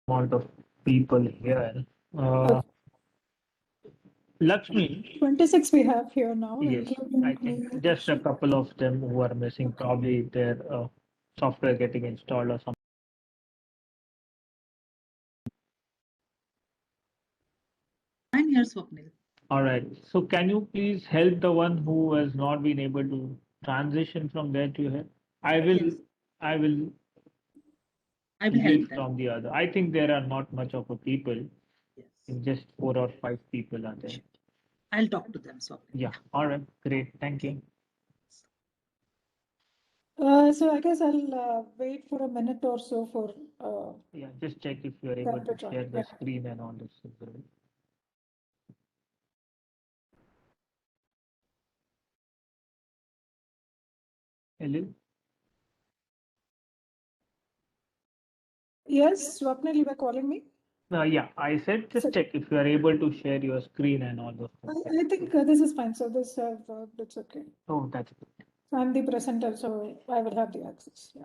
amount of people here. Uh, Lakshmi, 26 we have here now, yes, I including think me. just a couple of them who are missing, Okay. probably their software getting installed or something. I'm here, Swapnil. All right. So can you please help the one who has not been able to transition from there to here? I will, Yes, I will I will lead help them. from the other. I think there are not much of a people. Yes, Just 4 or 5 people are there. sure. I'll talk to them, Swapnil. Yeah. All right. Great. Thank you. So I guess I'll wait for a minute or so for Yeah. Just check if you are able them to to join. share the Yeah. screen and all this. Hello. Yes, Swapnil, you were calling me? Yeah. I said So just check if you are able to share your screen and all those I, things. I think this is fine. So this that's okay. Oh, that's good. So I'm the presenter, so I will have the access. Yeah.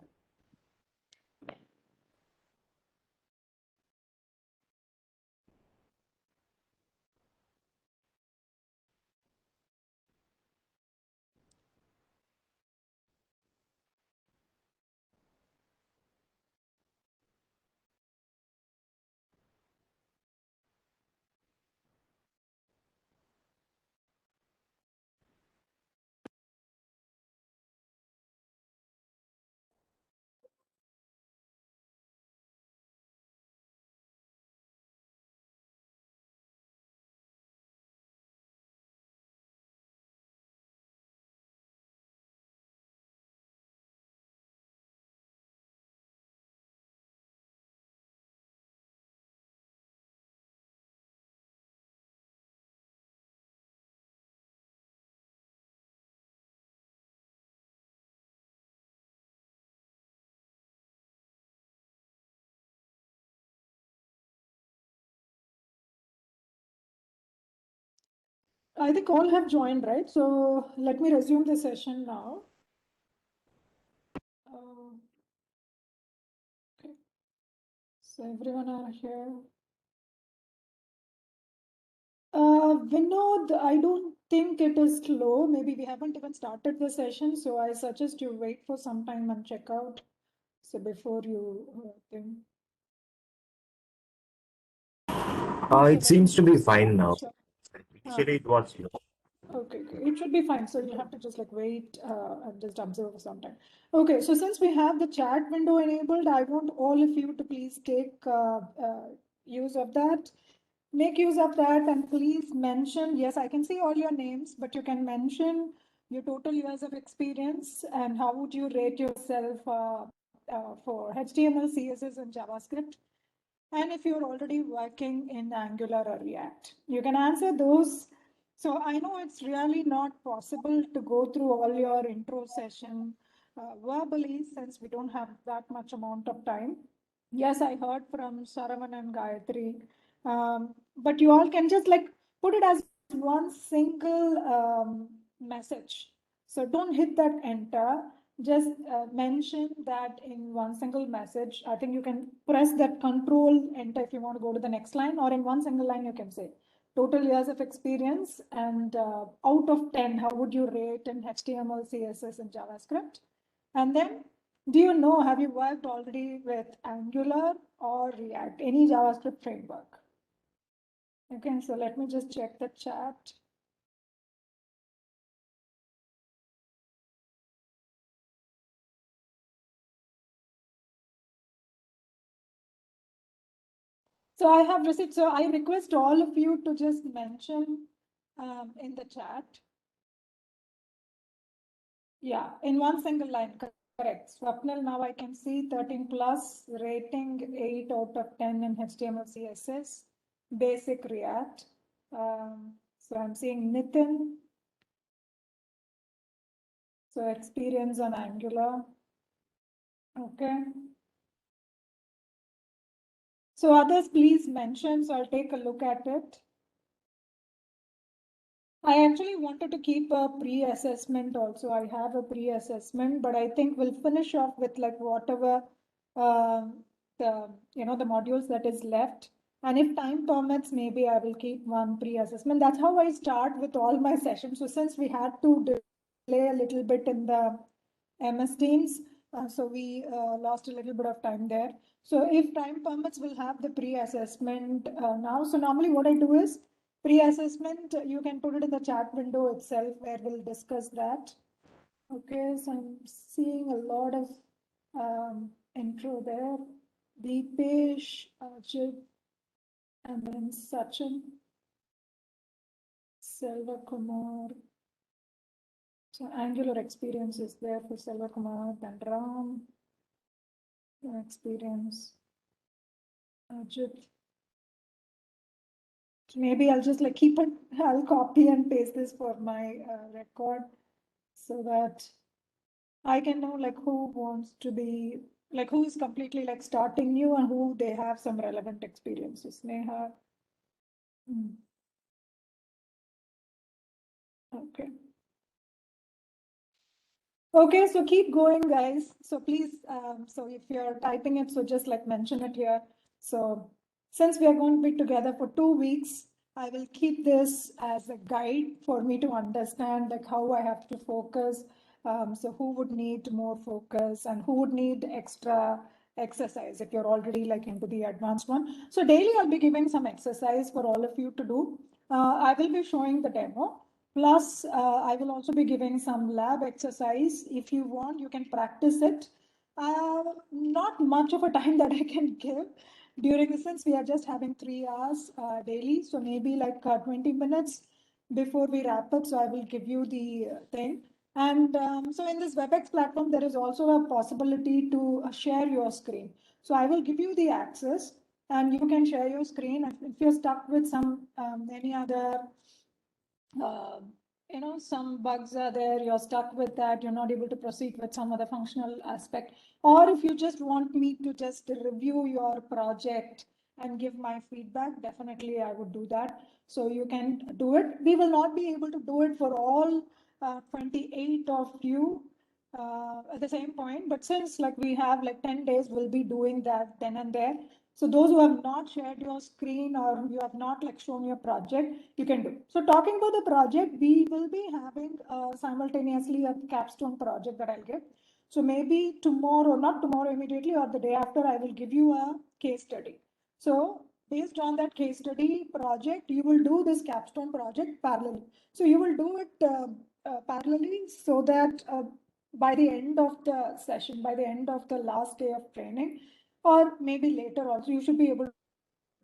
I think all have joined, right? So let me resume the session now. Okay. So everyone are here. Vinod, I don't think it is slow. Maybe we haven't even started the session, so I suggest you wait for some time and check out. So before you think. It seems to be fine now. Sure. Initially, it was slow. Okay, okay, it should be fine. So you have to just like wait and just observe for some time. Okay, so since we have the chat window enabled, I want all of you to please take use of that. Make use of that and please mention, yes, I can see all your names, but you can mention your total years of experience and how would you rate yourself for HTML, CSS, and JavaScript. And if you're already working in Angular or React, you can answer those. So I know it's really not possible to go through all your intro session verbally since we don't have that much amount of time. Yes, I heard from Saravan and Gayatri, but you all can just like put it as one single message. So don't hit that enter. Just mention that in one single message. I think you can press that control enter if you want to go to the next line, or in one single line you can say total years of experience and out of 10, how would you rate in HTML, CSS, and JavaScript? And then, do you know, have you worked already with Angular or React, any JavaScript framework? Okay, so let me just check the chat. So I have received, so I request all of you to just mention in the chat. Yeah, in one single line, correct. Swapnil, now I can see 13 plus, rating 8 out of 10 in HTML, CSS, basic React. So I'm seeing Nitin. So experience on Angular. Okay. So others, please mention, so I'll take a look at it. I actually wanted to keep a pre-assessment also. I have a pre-assessment, but I think we'll finish off with like whatever the, the modules that is left. And if time permits, maybe I will keep one pre-assessment. That's how I start with all my sessions. So since we had to delay a little bit in the MS Teams, so we lost a little bit of time there. So if time permits, we'll have the pre-assessment now. So normally what I do is pre-assessment, you can put it in the chat window itself where we'll discuss that. Okay, so I'm seeing a lot of intro there. Deepesh, Ajit, and then Sachin, Selva Kumar. So Angular experience is there for Selva Kumar, then Ram, experience, Ajit. Maybe I'll just like keep it, I'll copy and paste this for my record so that I can know like who wants to be, like who is completely like starting new and who they have some relevant experiences. Neha. Okay. Okay, so keep going, guys. So please, so if you're typing it, so just like mention it here. So since we are going to be together for 2 weeks, I will keep this as a guide for me to understand like how I have to focus. So who would need more focus and who would need extra exercise if you're already like into the advanced one. So daily I'll be giving some exercise for all of you to do. I will be showing the demo. Plus, I will also be giving some lab exercise. If you want, you can practice it. Not much of a time that I can give during this, since we are just having 3 hours daily. So maybe like 20 minutes before we wrap up. So I will give you the thing. And so in this WebEx platform, there is also a possibility to share your screen. So I will give you the access and you can share your screen. If you're stuck with some any other some bugs are there, you're stuck with that, you're not able to proceed with some other functional aspect. Or if you just want me to just review your project and give my feedback, definitely I would do that. So you can do it. We will not be able to do it for all 28 of you at the same point, but since like we have like 10 days, we'll be doing that then and there. So those who have not shared your screen or you have not like shown your project, you can do. So talking about the project, we will be having simultaneously a capstone project that I'll give. So maybe tomorrow, not tomorrow immediately or the day after, I will give you a case study. So based on that case study project, you will do this capstone project parallelly. So you will do it parallelly so that by the end of the session, by the end of the last day of training, or maybe later also, you should be able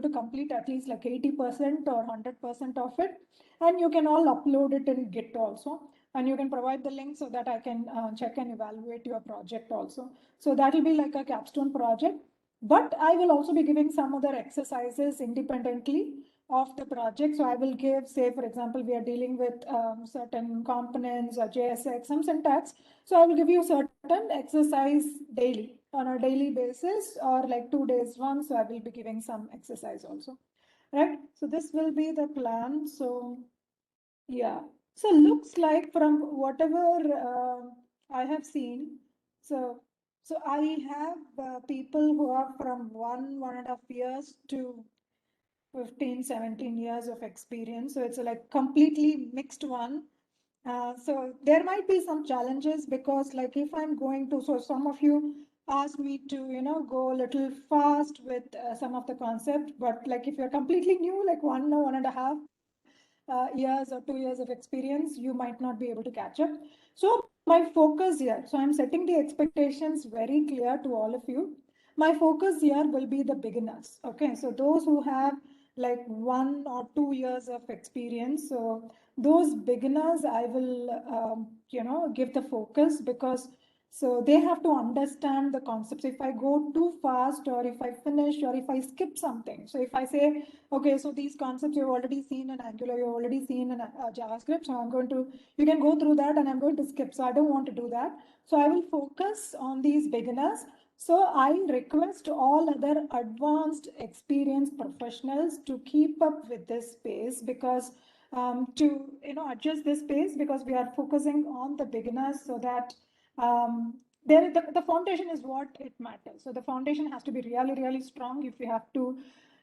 to complete at least like 80% or 100% of it. And you can all upload it in Git also. And you can provide the link so that I can check and evaluate your project also. So that will be like a capstone project. But I will also be giving some other exercises independently of the project. So I will give, say, for example, we are dealing with certain components or JSX, some syntax. So I will give you certain exercise daily on a daily basis or like 2 days once. So I will be giving some exercise also, right? So this will be the plan. So yeah, so looks like from whatever I have seen, so I have people who are from 1.5 years to 15, 17 years of experience. So it's a like completely mixed one. So there might be some challenges because like if I'm going to, so some of you asked me to, go a little fast with some of the concept, but like if you're completely new, like 1.5 years or 2 years of experience, you might not be able to catch up. So my focus here, so I'm setting the expectations very clear to all of you. My focus here will be the beginners. Okay, so those who have like 1 or 2 years of experience. So those beginners, I will, give the focus because so they have to understand the concepts. If I go too fast or if I finish or if I skip something. So if I say, okay, so these concepts you've already seen in Angular, you've already seen in JavaScript. So I'm going to, you can go through that and I'm going to skip. So I don't want to do that. So I will focus on these beginners. So I request all other advanced experienced professionals to keep up with this pace because to adjust this pace because we are focusing on the beginners so that the foundation is what it matters. So the foundation has to be really, really strong if you have to,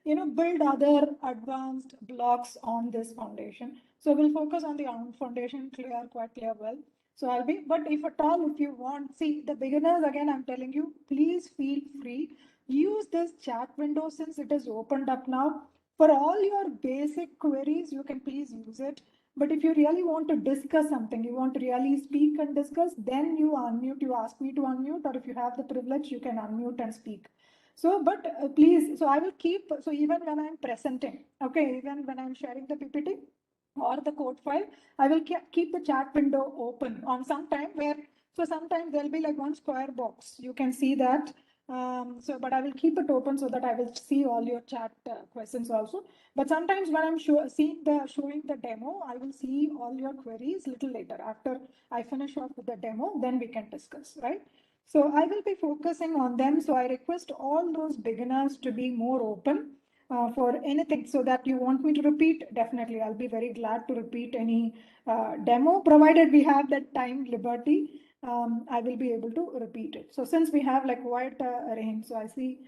build other advanced blocks on this foundation. So we'll focus on the foundation quite clear well. So but if at all, if you want, see the beginners, again, I'm telling you, please feel free. Use this chat window since it is opened up now. For all your basic queries, you can please use it. But if you really want to discuss something, you want to really speak and discuss, then you unmute, you ask me to unmute, or if you have the privilege, you can unmute and speak. So, but please, so I will keep, so even when I'm presenting, okay, even when I'm sharing the PPT or the code file, I will keep the chat window open on some time so sometimes there'll be like one square box. You can see that. But I will keep it open so that I will see all your chat questions also. But sometimes when I'm showing the demo, I will see all your queries little later. After I finish off with the demo, then we can discuss, right? So I will be focusing on them. So I request all those beginners to be more open for anything. So that you want me to repeat, definitely I'll be very glad to repeat any demo, provided we have that time liberty. I will be able to repeat it. So since we have like quite a range, so I see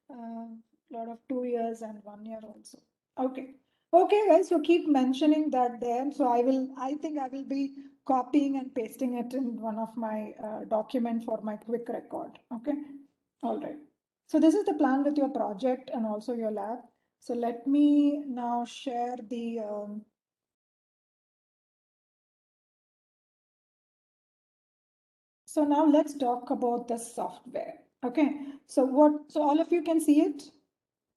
a lot of 2 years and 1 year also. Okay. Okay, guys, so keep mentioning that there. So I think I will be copying and pasting it in one of my document for my quick record. Okay. All right. So this is the plan with your project and also your lab. So let me now share the so now let's talk about the software. Okay, so all of you can see it?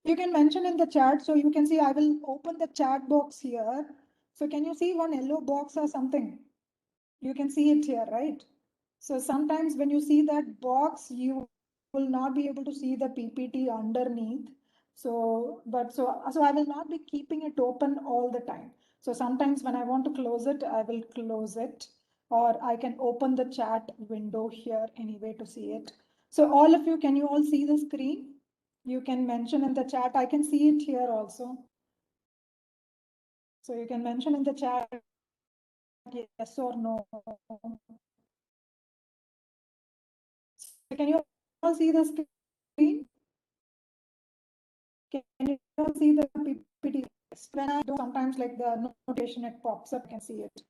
You can mention in the chat. So you can see, I will open the chat box here. So can you see one yellow box or something? You can see it here, right? So sometimes when you see that box, you will not be able to see the PPT underneath. So I will not be keeping it open all the time. So sometimes when I want to close it, I will close it, or I can open the chat window here anyway to see it. So all of you, can you all see the screen? You can mention in the chat. I can see it here also. So you can mention in the chat yes or no. So can you all see the screen? Can you all see the PPT? When I do sometimes like the notation, it pops up, I can see it.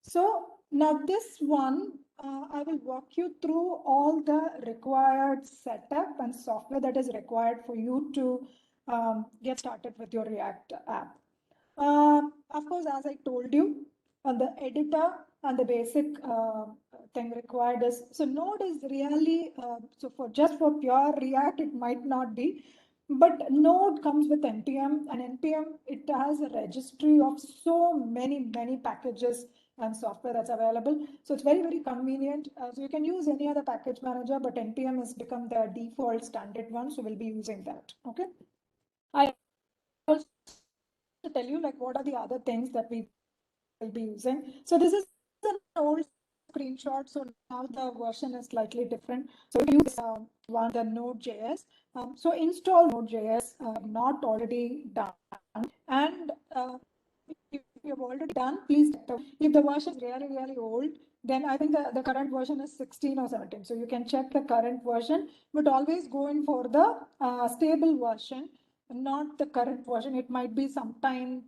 So now this one, I will walk you through all the required setup and software that is required for you to get started with your React app. Of course, as I told you, on the editor and the basic thing required is, so Node is really, so for just for pure React, it might not be, but Node comes with NPM, and NPM, it has a registry of so many packages and software that's available. So it's very, very convenient. So you can use any other package manager, but NPM has become the default standard one. So we'll be using that. Okay. I also to tell you like what are the other things that we will be using. So this is an old screenshot. So now the version is slightly different. So we use one, the Node.js. So install Node.js, not already done. And if you have already done, please, if the version is really, really old, then I think the current version is 16 or 17. So you can check the current version, but always go in for the stable version, not the current version. It might be sometime,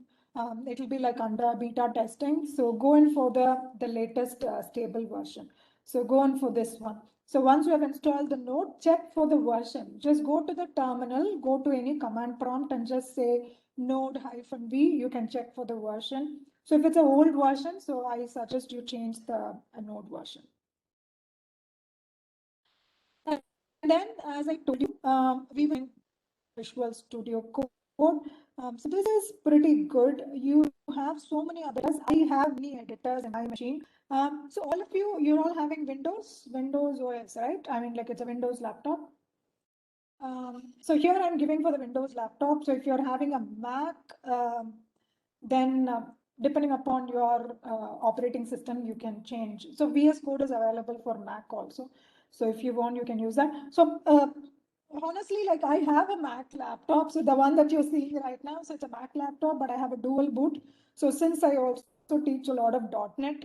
it will be like under beta testing. So go in for the latest stable version. So go in for this one. So once you have installed the Node, check for the version. Just go to the terminal, go to any command prompt and just say node-v. You can check for the version. So if it's an old version, so I suggest you change the Node version. And then, as I told you, we went Visual Studio Code. So this is pretty good. You have so many others. I have many editors in my machine. So all of you, you're all having Windows OS, right? I mean, like it's a Windows laptop. So here I'm giving for the Windows laptop. So if you're having a Mac, then depending upon your operating system, you can change. So VS Code is available for Mac also. So if you want, you can use that. So honestly, like I have a Mac laptop. So the one that you're seeing right now, so it's a Mac laptop, but I have a dual boot. So since I also teach a lot of .NET,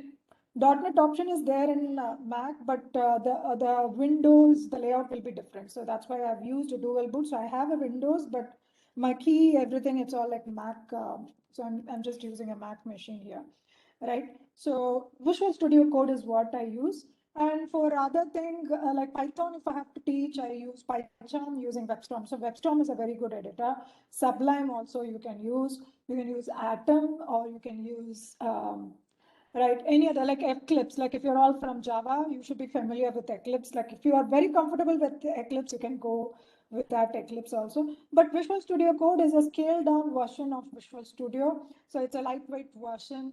.NET option is there in Mac, but the Windows, the layout will be different. So that's why I've used a dual boot. So I have a Windows, but my key, everything, it's all like Mac. So I'm just using a Mac machine here, right? So Visual Studio Code is what I use. And for other thing like Python, if I have to teach, I use PyCharm using WebStorm. So WebStorm is a very good editor. Sublime also you can use. You can use Atom, or you can use right, any other like Eclipse. Like if you're all from Java, you should be familiar with Eclipse. Like if you are very comfortable with Eclipse, you can go with that Eclipse also. But Visual Studio Code is a scaled down version of Visual Studio. So it's a lightweight version.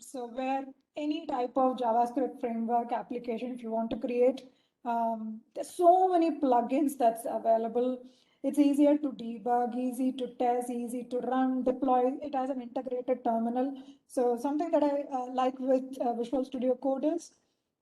So where any type of JavaScript framework application, if you want to create, there's so many plugins that's available. It's easier to debug, easy to test, easy to run, deploy. It has an integrated terminal. So something that I like with Visual Studio Code is,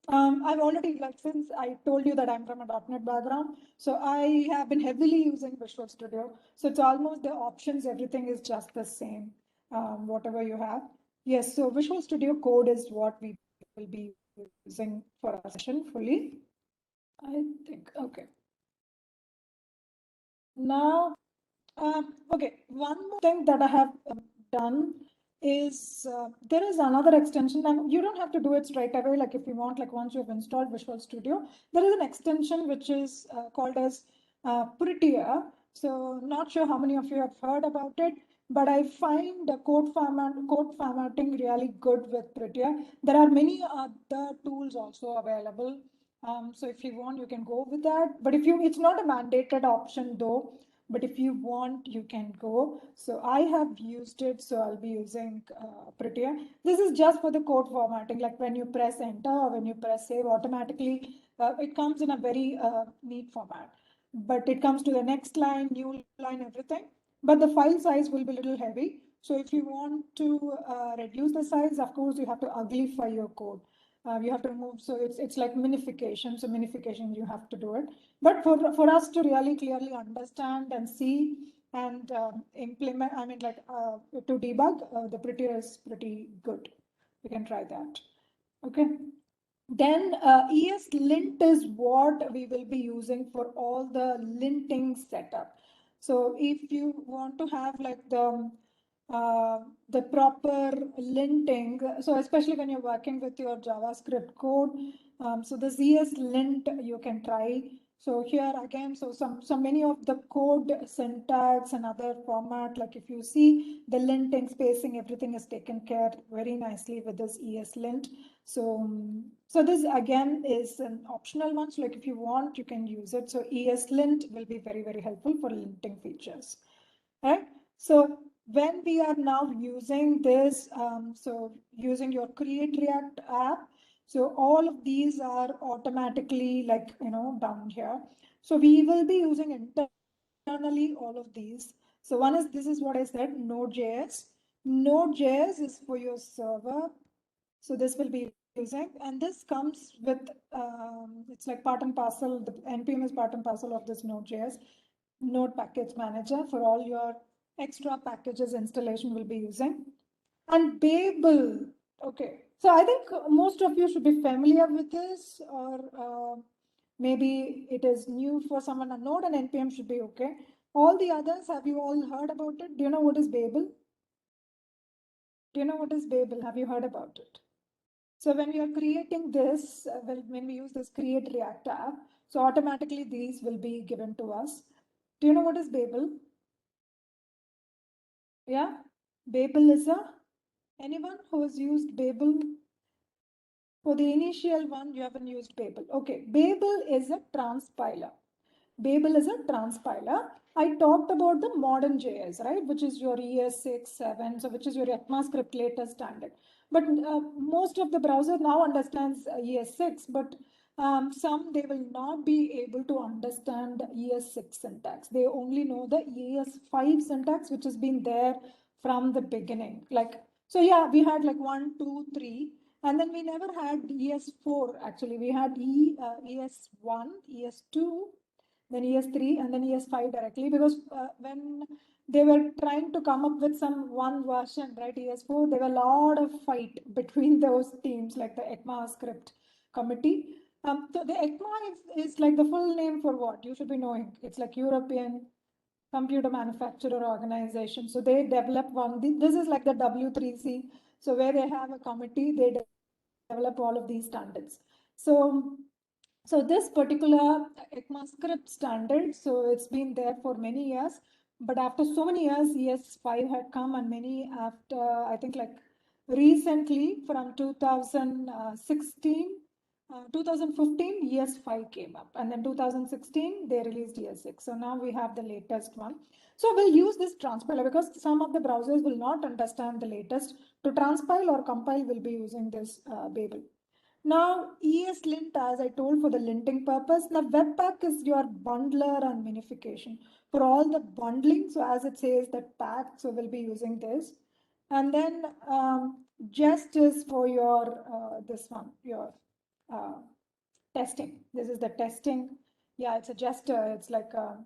I've already, like, since I told you that I'm from a .NET background, so I have been heavily using Visual Studio. So it's almost the options, everything is just the same, whatever you have. Yes, so Visual Studio Code is what we will be using for our session fully. I think, okay. Now, okay, one more thing that I have done is there is another extension, and you don't have to do it straight away. Like if you want, like once you've installed Visual Studio, there is an extension which is called as Prettier. So not sure how many of you have heard about it, but I find the code formatting really good with Prettier. There are many other tools also available. So if you want, you can go with that. But if you, it's not a mandated option though. But if you want, you can go. So I have used it, so I'll be using Prettier. This is just for the code formatting, like when you press enter or when you press save, automatically it comes in a very neat format. But it comes to the next line, new line, everything. But the file size will be a little heavy. So if you want to reduce the size, of course, you have to uglify your code. You have to remove, so it's like minification. So minification, you have to do it. But for us to really clearly understand and see and implement, I mean, like to debug, the Prettier is pretty good. You can try that. Okay. Then ESLint is what we will be using for all the linting setup. So if you want to have like the proper linting, so especially when you're working with your JavaScript code, so the ESLint you can try. So here again, so many of the code syntax and other format, like if you see the linting, spacing, everything is taken care very nicely with this ESLint. So this again is an optional one. So like if you want, you can use it. So ESLint will be very, very helpful for linting features. Right? So when we are now using this, so using your Create React app, so all of these are automatically like, down here. So we will be using internally all of these. So one is, this is what I said, Node.js. Node.js is for your server. So this will be using, and this comes with, it's like part and parcel, the NPM is part and parcel of this Node.js, Node Package Manager for all your extra packages installation will be using. And Babel, okay. So I think most of you should be familiar with this, or maybe it is new for someone. A Node and NPM should be okay. All the others, have you all heard about it? Do you know what is Babel? Do you know what is Babel? Have you heard about it? So when we are creating this, when we use this Create React app, so automatically these will be given to us. Do you know what is Babel? Yeah, Babel is anyone who has used Babel? For the initial one, you haven't used Babel. Okay, Babel is a transpiler. Babel is a transpiler. I talked about the modern JS, right, which is your ES6, 7, so which is your ECMAScript latest standard. But most of the browser now understands ES6, but some they will not be able to understand ES6 syntax. They only know the ES5 syntax, which has been there from the beginning. Like, so yeah, we had like 1, 2, 3. And then we never had ES4 actually. We had ES1, ES2, then ES3, and then ES5 directly, because when they were trying to come up with some one version, right, ES4, there were a lot of fight between those teams, like the ECMAScript committee. So the ECMA is like the full name for what? You should be knowing. It's like European Computer Manufacturer Organization. So they develop one. This is like the W3C. So where they have a committee, they develop all of these standards. So this particular ECMAScript standard, so it's been there for many years, but after so many years, ES5 had come, and many after, I think like recently from 2016, 2015, ES5 came up, and then 2016, they released ES6. So now we have the latest one. So we'll use this transpiler because some of the browsers will not understand the latest. To transpile or compile, we'll be using this Babel. Now, ESLint, as I told, for the linting purpose. Now, Webpack is your bundler and minification for all the bundling. So as it says that pack, so we'll be using this. And then Jest is for your, this one, your testing. This is the testing. Yeah, it's a Jester. It's like a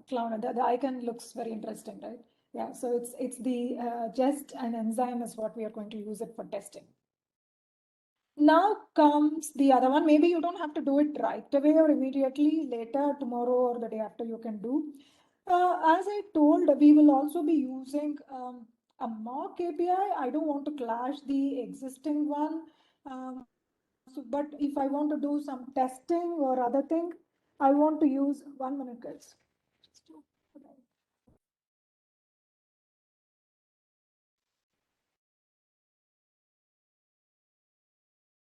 clown. The icon looks very interesting, right? Yeah, so it's the Jest and enzyme is what we are going to use it for testing. Now comes the other one. Maybe you don't have to do it right away or immediately, later, tomorrow or the day after you can do. As I told, we will also be using a mock API. I don't want to clash the existing one. But if I want to do some testing or other thing, I want to use 1 minute, guys.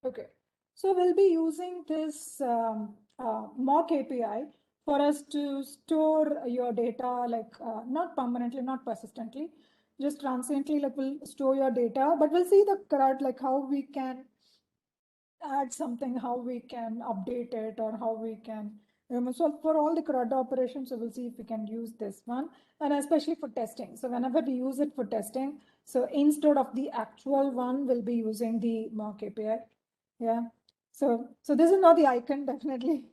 Okay, so we'll be using this mock API for us to store your data, like not permanently, not persistently, just transiently, like we'll store your data, but we'll see the CRUD, like how we can add something, how we can update it, or how we can remove. So for all the CRUD operations, so we'll see if we can use this one, and especially for testing. So whenever we use it for testing, so instead of the actual one, we'll be using the mock API. Yeah. So this is not the icon, definitely.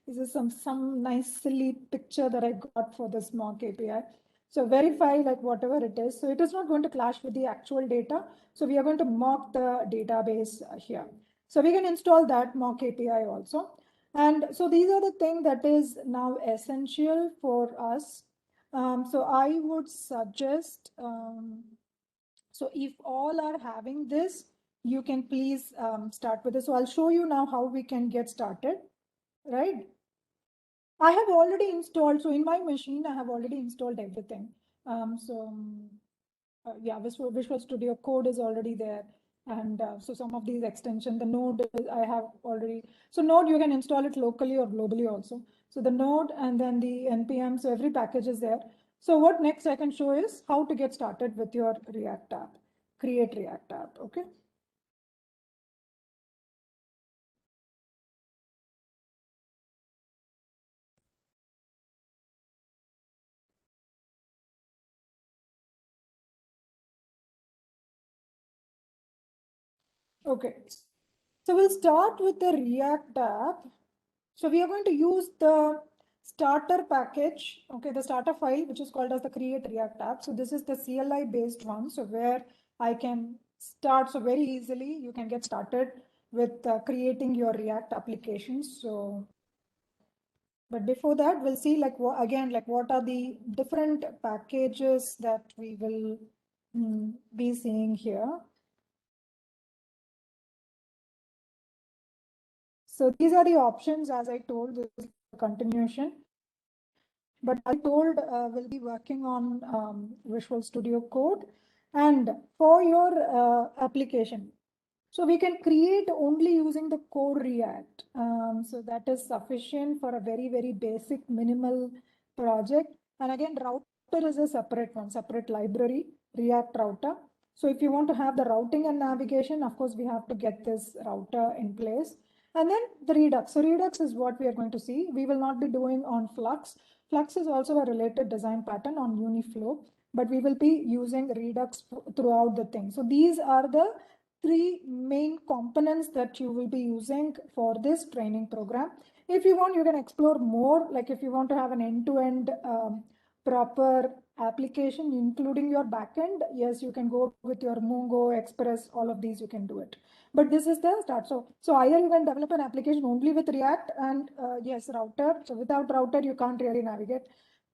This is some nice silly picture that I got for this mock API. So verify like whatever it is. So it is not going to clash with the actual data. So we are going to mock the database here. So we can install that mock API also. And so these are the things that is now essential for us. So I would suggest, so if all are having this, you can please start with this. So I'll show you now how we can get started, right? I have already installed, so in my machine, I have already installed everything. Yeah, Visual Studio Code is already there. And so some of these extensions, the node I have already. So node, you can install it locally or globally also. So the node and then the NPM, so every package is there. So what next I can show is how to get started with your React app, create React app, okay? Okay, so we'll start with the React app. So we are going to use the starter package, okay, the starter file, which is called as the create React app. So this is the CLI based one. So where I can start, so very easily you can get started with creating your React applications. So, but before that, we'll see like again, like what are the different packages that we will be seeing here. So these are the options, as I told, this is the continuation. But I told we'll be working on Visual Studio Code. And for your application, so we can create only using the core React. So that is sufficient for a very, very basic minimal project. And again, router is a separate one, separate library, React router. So if you want to have the routing and navigation, of course, we have to get this router in place. And then the Redux. So Redux is what we are going to see. We will not be doing on Flux. Flux is also a related design pattern on Uniflow, but we will be using Redux throughout the thing. So these are the three main components that you will be using for this training program. If you want, you can explore more. Like if you want to have an end-to-end proper application, including your backend, yes, you can go with your Mongo, Express, all of these, you can do it. But this is the start. So either you can develop an application only with React and yes, router. So without router, you can't really navigate.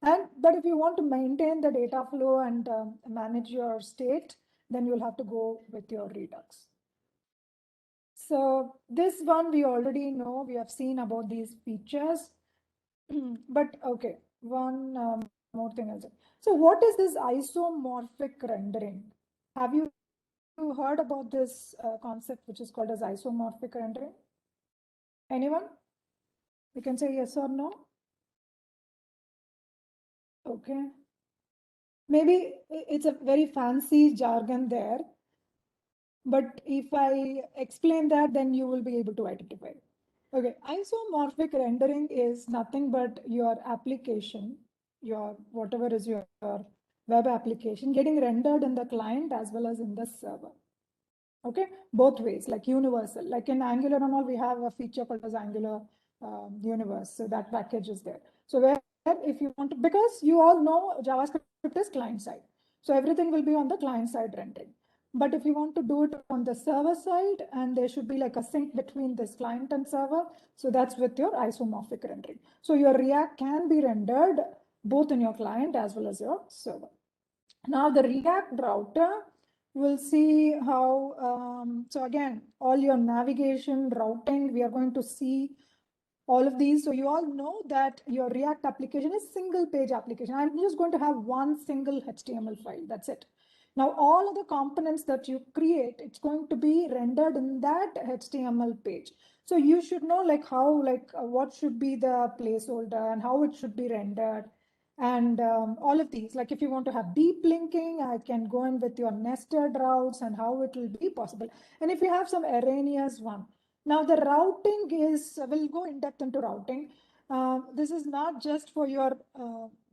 But if you want to maintain the data flow and manage your state, then you'll have to go with your Redux. So this one we already know, we have seen about these features. But okay, one more thing is it. So what is this isomorphic rendering? Have you heard about this concept which is called as isomorphic rendering? Anyone? You can say yes or no. Okay. Maybe it's a very fancy jargon there, but if I explain that, then you will be able to identify. Okay, isomorphic rendering is nothing but your application, your whatever is your web application getting rendered in the client as well as in the server. Okay, both ways, like universal. Like in Angular and all, we have a feature called as Angular Universe. So that package is there. So where if you want to, because you all know JavaScript is client side. So everything will be on the client side rendering. But if you want to do it on the server side, and there should be like a sync between this client and server, so that's with your isomorphic rendering. So your React can be rendered both in your client as well as your server. Now the React router, we'll see how, so again, all your navigation, routing, we are going to see all of these. So you all know that your React application is single page application. I'm just going to have one single HTML file, that's it. Now, all of the components that you create, it's going to be rendered in that HTML page. So you should know like how, what should be the placeholder and how it should be rendered. And all of these, like if you want to have deep linking, I can go in with your nested routes and how it will be possible. And if you have some erroneous one. Now the routing is, we'll go in depth into routing. This is not just for your,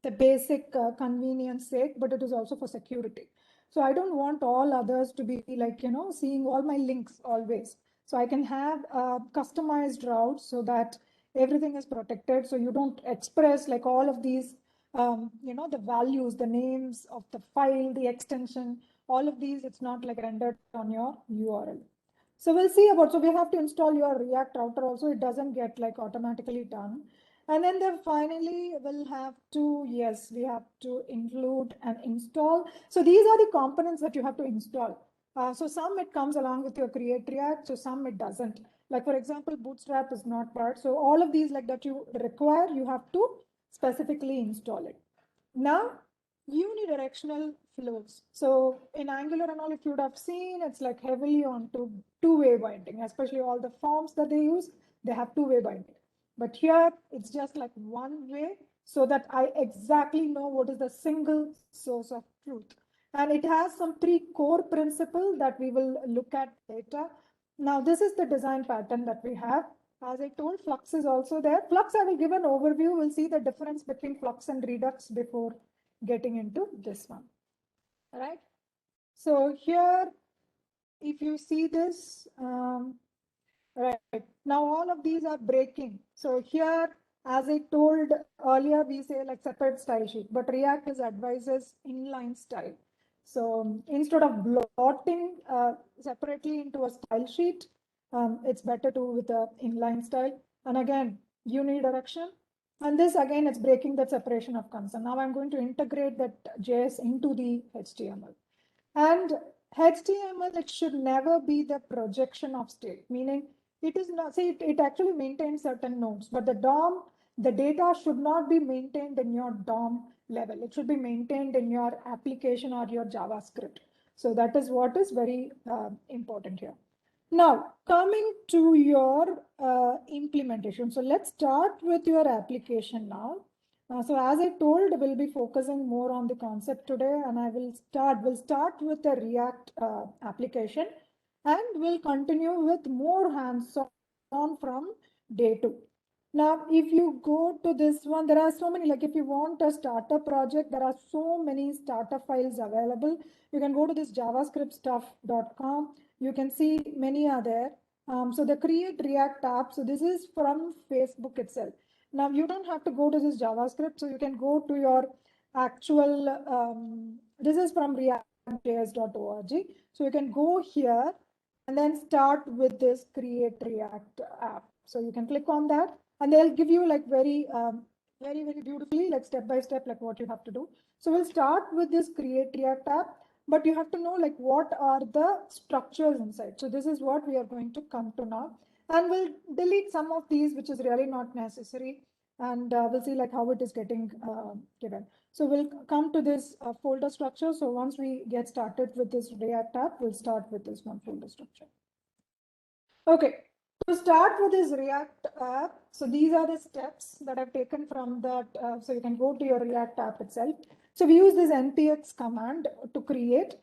the basic convenience sake, but it is also for security. So I don't want all others to be like, seeing all my links always. So I can have customized routes so that everything is protected. So you don't express like all of these, the values, the names of the file, the extension, all of these, it's not like rendered on your URL. So we'll see about, so we have to install your React router also. It doesn't get like automatically done. And then finally we'll have to, yes, we have to include and install. So these are the components that you have to install. So some it comes along with your Create React, so some it doesn't. Like for example, Bootstrap is not part. So all of these like that you require, you have to specifically install it. Now, unidirectional flows. So in Angular and all, if you would have seen, it's like heavily onto two-way binding, especially all the forms that they use, they have two-way binding. But here it's just like one way so that I exactly know what is the single source of truth. And it has some three core principles that we will look at later. Now, this is the design pattern that we have. As I told, Flux is also there. Flux, I will give an overview. We'll see the difference between Flux and Redux before getting into this one. All right. So here, if you see this, right now, all of these are breaking. So here, as I told earlier, we say like separate style sheet, but React is advises inline style. So instead of blotting separately into a style sheet, it's better to with a inline style. And again, unidirection. And this again, it's breaking that separation of concern. Now I'm going to integrate that JS into the HTML. And HTML, it should never be the projection of state, meaning it is not, say it actually maintains certain nodes, but the DOM, the data should not be maintained in your DOM level. It should be maintained in your application or your JavaScript. So that is what is very important here. Now, coming to your implementation. So let's start with your application now. So as I told, we'll be focusing more on the concept today, and we'll start with the React application, and we'll continue with more hands-on from day 2. Now, if you go to this one, there are so many, like if you want a starter project, there are so many starter files available. You can go to this javascriptstuff.com. You can see many are there. So the create React app. So this is from Facebook itself. Now you don't have to go to this JavaScript. So you can go to your actual, this is from reactjs.org. So you can go here and then start with this create React app. So you can click on that and they'll give you like very beautifully, like step by step, like what you have to do. So we'll start with this create React app, but you have to know like what are the structures inside. So this is what we are going to come to now, and we'll delete some of these which is really not necessary, and we'll see like how it is getting given. So we'll come to this folder structure. So once we get started with this React app, we'll start with this one folder structure. Okay, to start with this React app, so these are the steps that I've taken from that. So you can go to your React app itself. So we use this npx command to create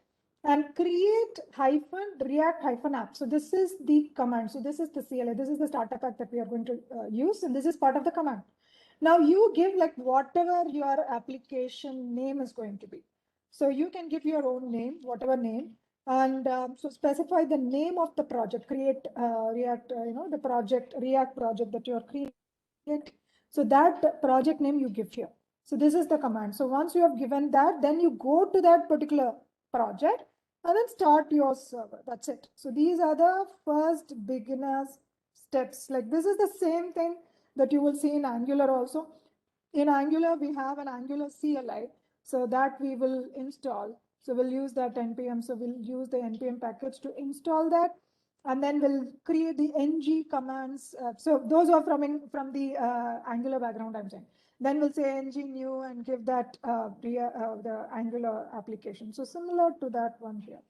and create React app. So this is the command. So this is the CLI. This is the starter pack that we are going to use, and this is part of the command. Now you give like whatever your application name is going to be. So you can give your own name, whatever name, and so specify the name of the project. Create React, the project React project that you are creating. So that project name you give here. So this is the command. So once you have given that, then you go to that particular project and then start your server. That's it. So these are the first beginners steps. Like this is the same thing that you will see in Angular also. In Angular, we have an Angular CLI, so that we will install. So we'll use that npm. So we'll use the npm package to install that, and then we'll create the ng commands. So those are from the Angular background, I'm saying. Then we'll say ng new and give that the Angular application. So similar to that one here.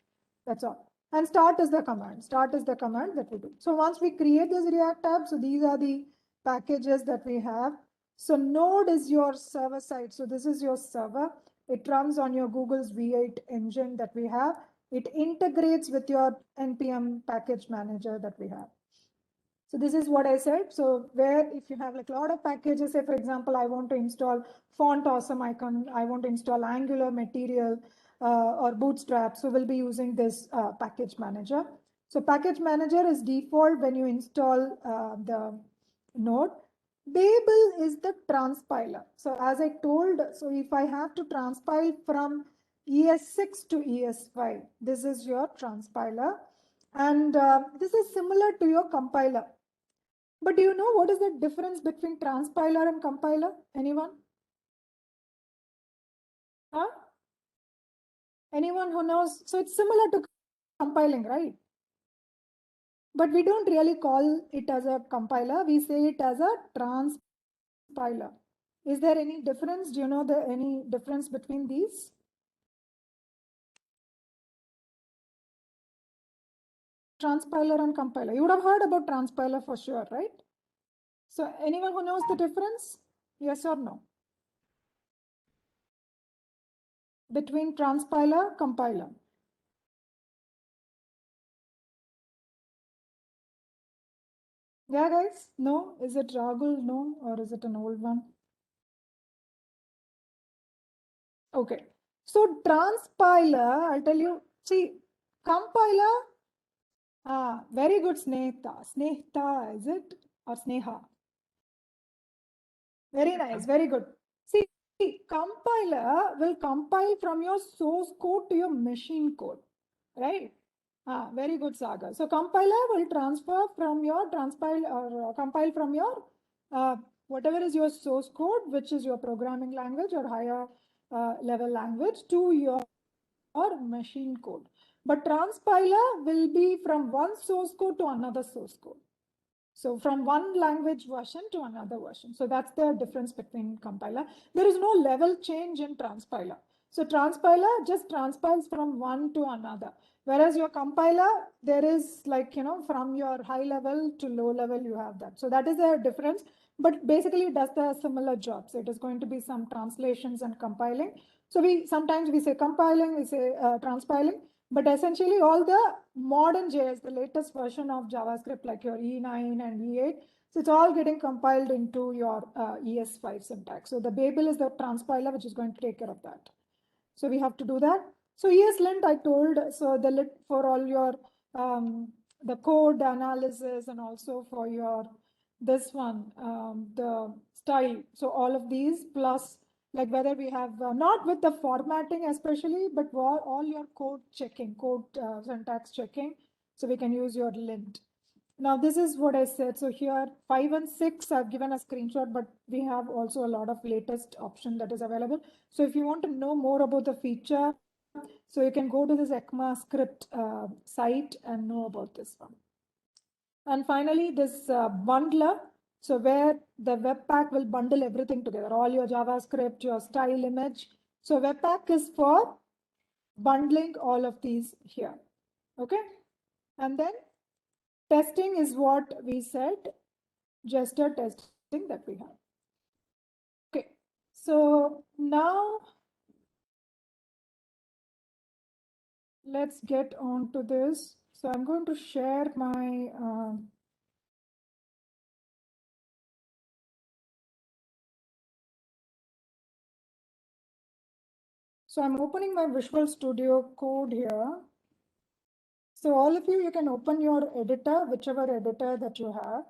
That's all. And start is the command. Start is the command that we do. So once we create this React app, so these are the packages that we have. So Node is your server side. So this is your server. It runs on your Google's V8 engine that we have. It integrates with your npm package manager that we have. So this is what I said. So where if you have like a lot of packages, say for example, I want to install Font Awesome icon, I want to install Angular material or Bootstrap. So we'll be using this package manager. So package manager is default when you install the Node. Babel is the transpiler. So as I told, so if I have to transpile from ES6 to ES5, this is your transpiler. And this is similar to your compiler. But do you know what is the difference between transpiler and compiler? Anyone? Huh? Anyone who knows? So it's similar to compiling, right? But we don't really call it as a compiler. We say it as a transpiler. Is there any difference? Do you know any difference between these? Transpiler and compiler. You would have heard about transpiler for sure, right? So anyone who knows the difference? Yes or no? Between transpiler, compiler. Yeah, guys? No? Is it Rahul? No? Or is it an old one? Okay. So transpiler, I'll tell you, see, compiler, very good Snehta. Snehta, is it? Or Sneha? Very nice, very good. See, compiler will compile from your source code to your machine code, right? Very good, Saga. So compiler will transfer from your compile from your whatever is your source code, which is your programming language or higher level language, to your machine code. But transpiler will be from one source code to another source code. So from one language version to another version. So that's the difference between compiler. There is no level change in transpiler. So transpiler just transpiles from one to another. Whereas your compiler, there is like, from your high level to low level, you have that. So that is the difference. But basically it does the similar jobs. It is going to be some translations and compiling. So sometimes we say compiling, we say transpiling. But essentially all the modern JS, the latest version of JavaScript, like your E9 and E8, so it's all getting compiled into your ES5 syntax. So the Babel is the transpiler, which is going to take care of that. So we have to do that. So ESLint, I told, so the lit for all your the code analysis and also for your this one, the style. So all of these plus like whether we have not with the formatting especially, but all your code checking, code syntax checking. So we can use your lint. Now this is what I said. So here 5 and 6 I've given a screenshot, but we have also a lot of latest option that is available. So if you want to know more about the feature, so you can go to this ECMAScript site and know about this one. And finally, this bundler. So where the Webpack will bundle everything together, all your JavaScript, your style image. So Webpack is for bundling all of these here. Okay. And then testing is what we said, gesture testing that we have. Okay. So now let's get on to this. So I'm going to share my so I'm opening my Visual Studio Code here. So all of you can open your editor, whichever editor that you have.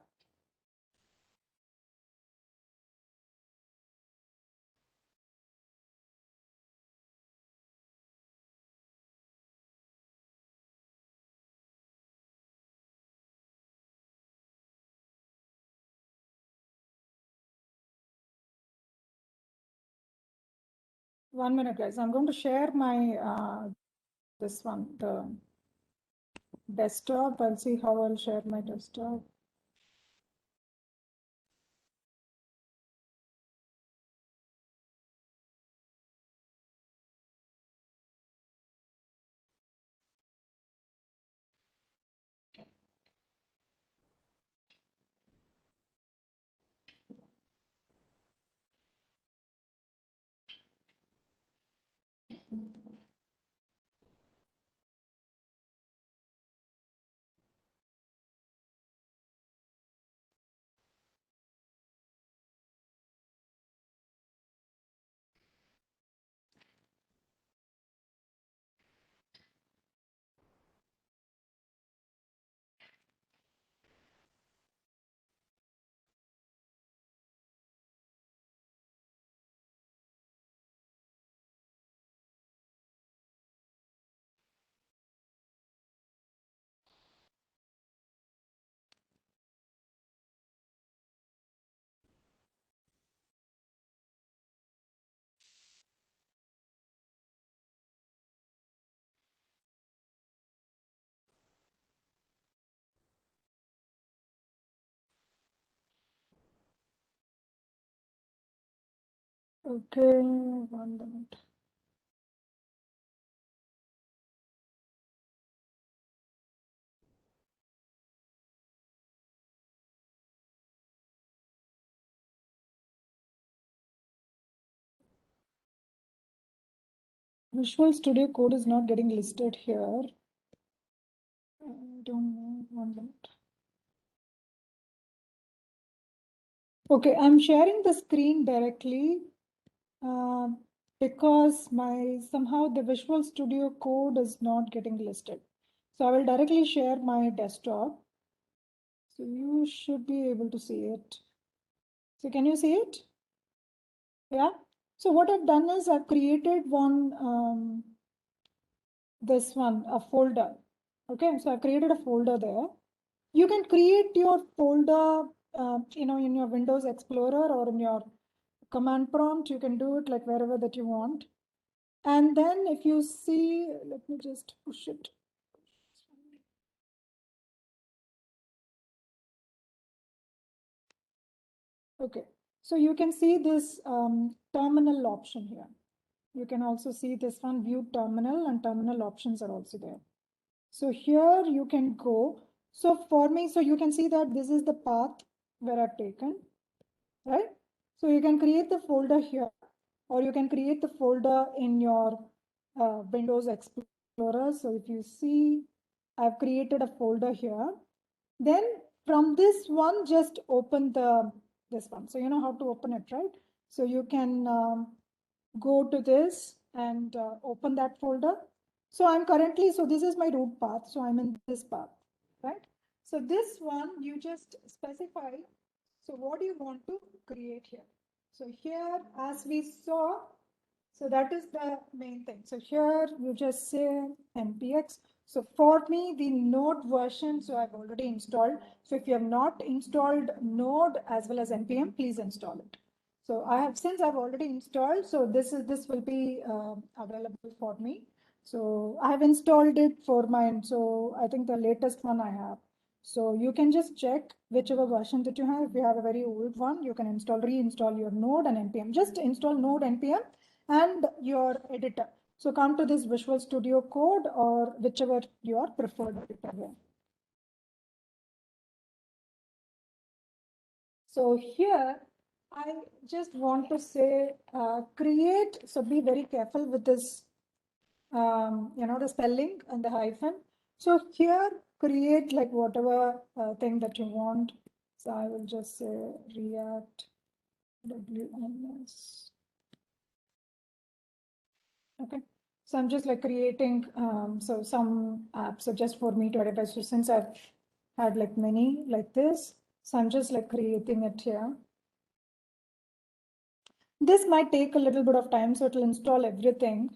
One minute, guys. I'm going to share my this one, the desktop. I'll see how I'll share my desktop. Okay, 1 minute. Visual Studio Code is not getting listed here. I don't know. 1 minute. Okay, I'm sharing the screen directly because somehow the Visual Studio Code is not getting listed. So I will directly share my desktop. So you should be able to see it. So can you see it? Yeah. So what I've done is I've created this one, a folder. Okay, so I've created a folder there. You can create your folder, in your Windows Explorer or in your command prompt. You can do it like wherever that you want. And then if you see, let me just push it. Okay, so you can see this terminal option here. You can also see this one, view terminal, and terminal options are also there. So here you can go. So for me, so you can see that this is the path where I've taken, right? So you can create the folder here, or you can create the folder in your Windows Explorer. So if you see, I've created a folder here. Then from this one, just open this one. So you know how to open it, right? So you can go to this and open that folder. So I'm currently, so this is my root path. So I'm in this path. right? So this one, you just specify, so what do you want to create here? So here, as we saw, so that is the main thing. So here you just say npx. So for me, the Node version, so I've already installed. So if you have not installed Node as well as npm, please install it. So since I've already installed, so this will be available for me. So I have installed it for mine. So I think the latest one I have. So you can just check whichever version that you have. If you have a very old one, you can reinstall your Node and npm. Just install Node npm and your editor. So come to this Visual Studio Code or whichever your preferred editor here. So here, I just want to say create, so be very careful with this, the spelling and the hyphen. So here, create like whatever thing that you want. So I will just say React WMS. Okay. So I'm just like creating so some apps, so just for me to edit. So since I've had like many like this, so I'm just like creating it here. This might take a little bit of time, so it'll install everything.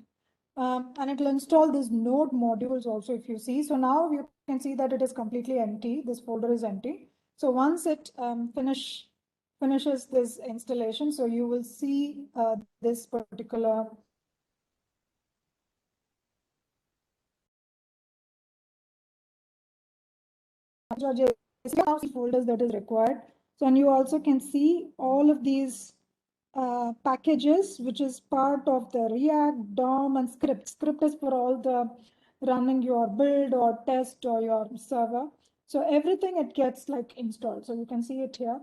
And it'll install these node modules also, if you see. So now you can see that it is completely empty. This folder is empty. So once it finishes this installation, so you will see this particular folders that is required. So, and you also can see all of these packages, which is part of the React, DOM, and script. Script is for all the running your build or test or your server. So everything it gets like installed. So you can see it here.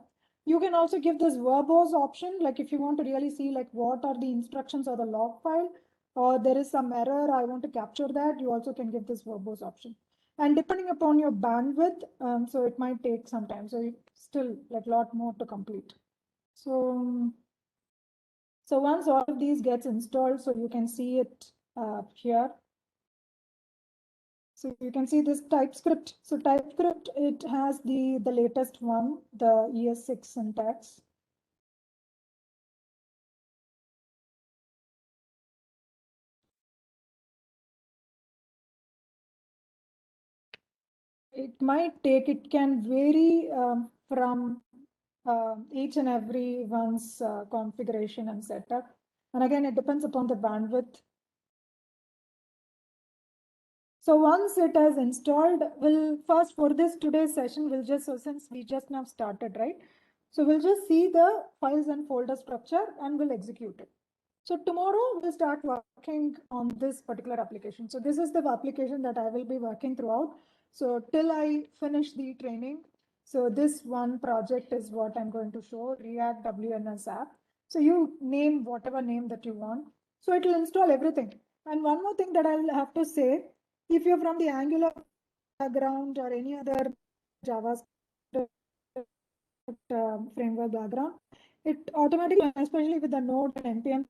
You can also give this verbose option, like if you want to really see like what are the instructions or the log file, or there is some error, I want to capture that, you also can give this verbose option. And depending upon your bandwidth, so it might take some time. So you still like a lot more to complete. So once all of these gets installed, so you can see it here. So you can see this TypeScript. So TypeScript, it has the latest one, the ES6 syntax. It might take, it can vary from each and every one's configuration and setup. And again, it depends upon the bandwidth. So once it is installed, we'll first for this today's session, we'll just, so since we just now started, right? So we'll just see the files and folder structure and we'll execute it. So tomorrow we'll start working on this particular application. So this is the application that I will be working throughout. So till I finish the training. So this one project is what I'm going to show, React WNS app. So you name whatever name that you want. So it will install everything. And one more thing that I'll have to say, if you're from the Angular background or any other JavaScript framework background, it automatically, especially with the Node and NPM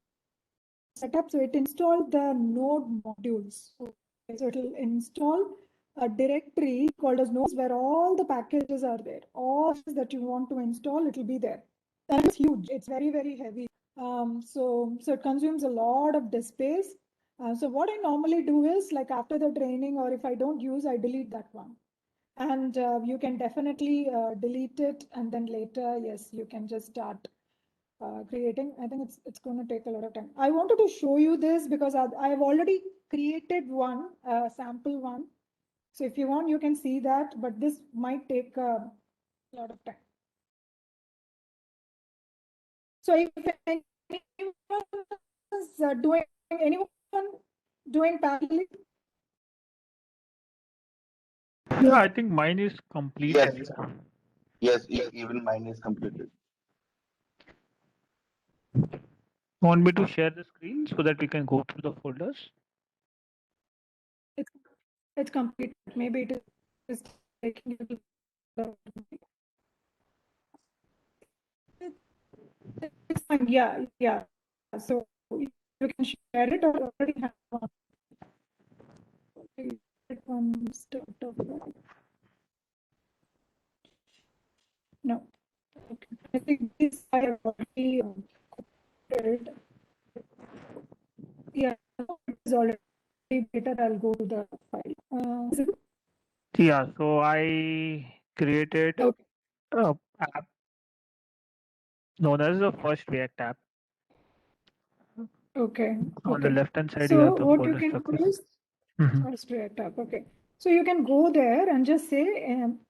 setup, so it installed the Node modules. Okay, so it will install a directory called as nodes where all the packages are there. All that you want to install, it will be there. And it's huge. It's very, very heavy. So it consumes a lot of disk space. So what I normally do is like after the training, or if I don't use, I delete that one. And you can definitely delete it. And then later, yes, you can just start creating. I think it's going to take a lot of time. I wanted to show you this because I've already created one sample one. So if you want, you can see that, but this might take a lot of time. So if anyone is doing parallel? Yeah, I think mine is complete. Yes, even mine is completed. Want me to share the screen so that we can go through the folders? It's complete. Maybe it is taking a little. It's fine. Yeah. So you can share it or already have one. One start of that. I think this I have already copied. Yeah, it's already better. I'll go to the file. Yeah, so I created Okay. a app known as the first React app. Okay. On the Okay. left hand side, you So have the what you folder can structure. do is Mhm. first React app. Okay. So you can go there and just say,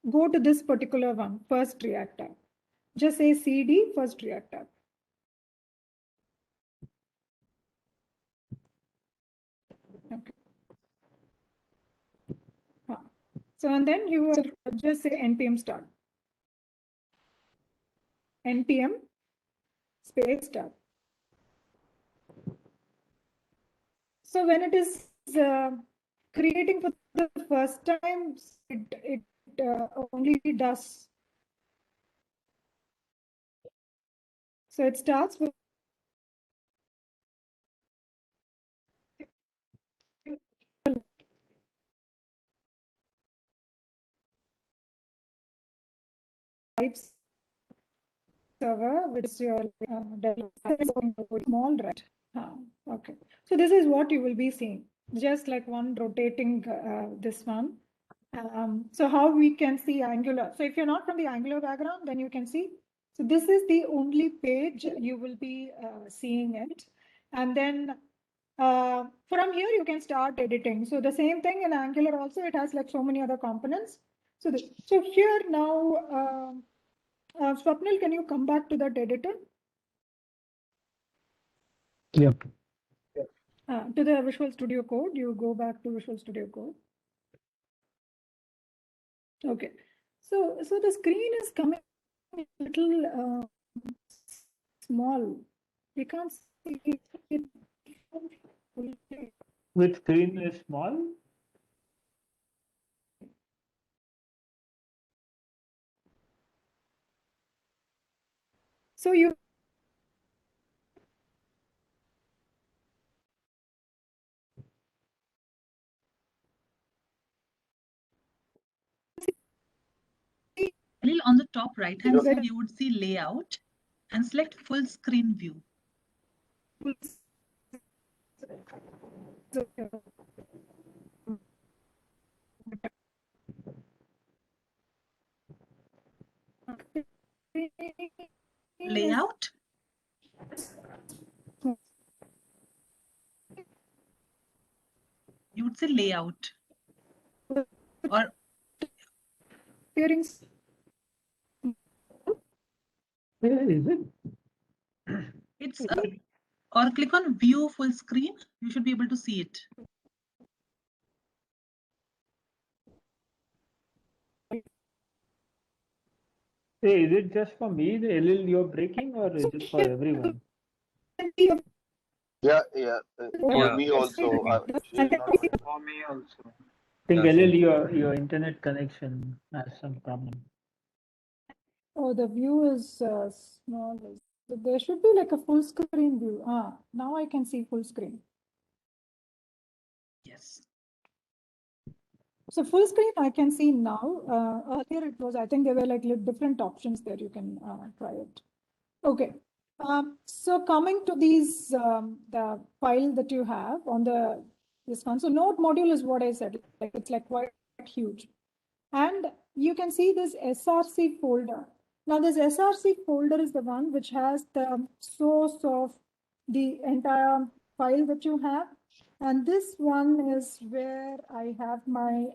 go to this particular one, first React app. Just say CD first React app. Okay. So and then you will just say npm start. npm space start. So when it is creating for the first time, it only does. So it starts with types server, which is your small, right? Okay. So this is what you will be seeing, just like one rotating this one. So how we can see Angular. So if you're not from the Angular background, then you can see. So this is the only page you will be seeing it. And then from here, you can start editing. So the same thing in Angular also, it has like so many other components. So, so here now, Swapnil, can you come back to that editor? Yep. To the Visual Studio Code, you go back to Visual Studio Code. Okay, so the screen is coming a little small. We can't see it. Which screen is small? So you Khalil, on the top right hand Yes. side, you would see layout and select full screen view. Layout, you would say layout or appearing. Where is it? it's or click on view full screen. You should be able to see it. Hey, is it just for me, the LL you're breaking, or is it for everyone? Yeah, yeah. For Yeah, me it's also. Actually, not for me also. I think Yeah, LL, same. your internet connection has some problem. Oh, the view is small. So there should be like a full screen view. Now I can see full screen. Yes. So full screen I can see now. Earlier it was, I think there were like different options there. You can try it. Okay. So coming to these, the file that you have on this one. So node module is what I said. Like it's like quite huge. And you can see this SRC folder. Now this SRC folder is the one which has the source of the entire file that you have. And this one is where I have my,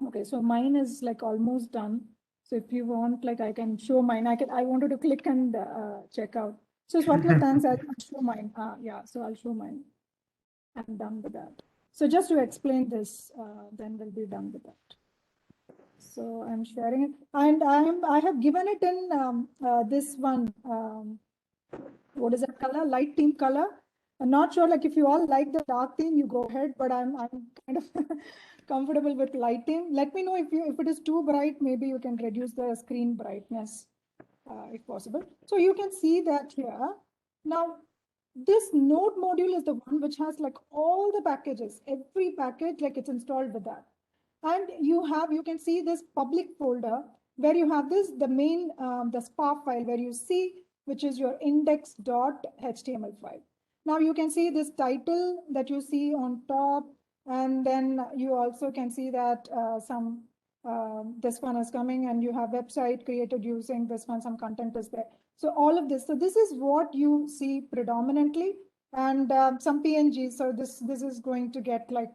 okay, so mine is like almost done. So if you want, like I can show mine. I wanted to click and check out. So Swapna, thanks, I'll show mine. Yeah, so I'll show mine. I'm done with that. So just to explain this, then we'll be done with that. So I'm sharing it, and I have given it in this one. What is that color? Light theme color. I'm not sure. Like if you all like the dark theme, you go ahead. But I'm kind of comfortable with light theme. Let me know if it is too bright. Maybe you can reduce the screen brightness if possible. So you can see that here. Now this node module is the one which has like all the packages. Every package like it's installed with that. And you can see this public folder where you have this, the main, the SPA file where you see, which is your index.html file. Now you can see this title that you see on top, and then you also can see that this one is coming, and you have website created using this one, some content is there. So all of this, so this is what you see predominantly, and some PNGs. So this is going to get like,